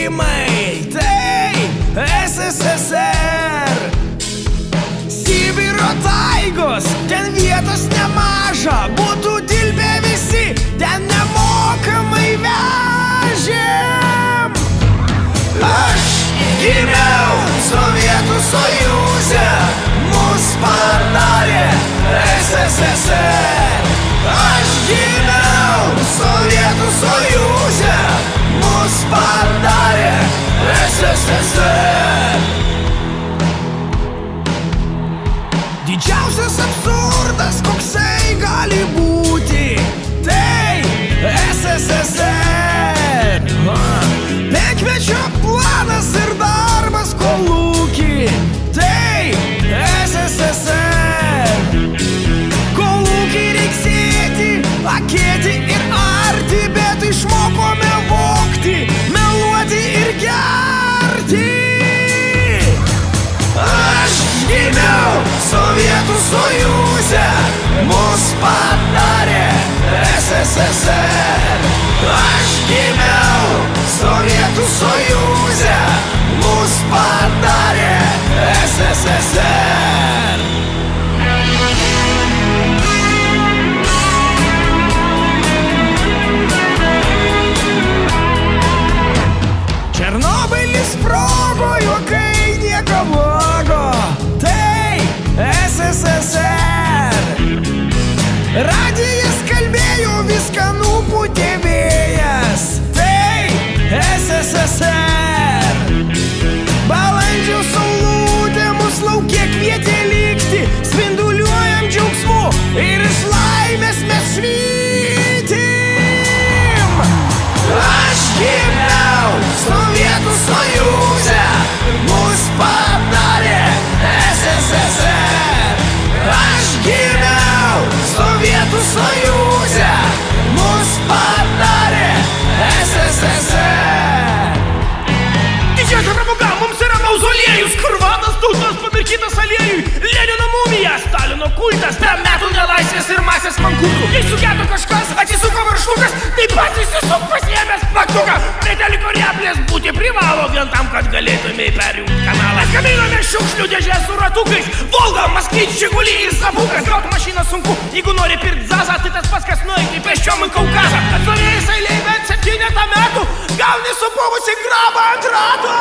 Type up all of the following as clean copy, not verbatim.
rinkimai, tai SSSR. Sibiro taigos, ten vietos nemaža, būtų dilbę visi, ten nemokamai vežėm. Aš gimiau Sovietų Sąjunge, mus padarė SSSR. Aš gimiau Sovietų Sąjunge, mus padarė SSSR. Didžiausias absurdas, koksai gali būti, tai SSSR. Penkmečio planas ir darbas kolūky, tai SSSR. Kolūky reiks sėti, akėti ir arti, bet išmokome vogti, meluoti ir gerti. Aš gimiau Sovietų Sąjunge, mus padarė SSSR. Aš gimiau Sovietų Sąjunge, mus padarė SSSR. Černobylis sprogo, juokai nieko blogo, tai SSSR. Radijas kalbėjo, viską nupūtė vėjas, tai SSSR. Balandžio saulutė mus lauke kvietė likti, spinduliuojam džiaugsmu ir iš laimės mes švytim. Aš gimiau Sovietų Sąjunge, mus padarė SSSR. Aš gimiau Sovietų Sąjunge, mus padarė SSSR. Didžiausia pramoga mums yra mauzoliejus, kur vadas tautos pamirkytas aliejui, Lenino mumija, Stalino kultas, be metų nelaisvės ir masės mankūtų. Jei sugedo kažkas, atsisuko varštukas, taip pat įsisuk pasiėmęs plaktuką. Prie teliko rieplės būti privalo, vien tam, kad galėtumei perjungti kanalą. Mes gaminame šiukšlių dėžę su ratukais, Volga, Moskvič, Žigulį ir Zabukas. Gaut mašiną sunku, jeigu nori pirkt Zazą, tai tas pats, kas nueiti pėsčiom į Kaukazą. Atstovėjus eilėj bent 7 metų, gauni supuvusi grabą ant ratų.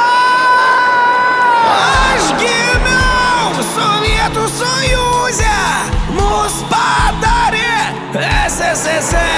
Aš gimiau Sovietų Sąjunge, mus padarė SSSR.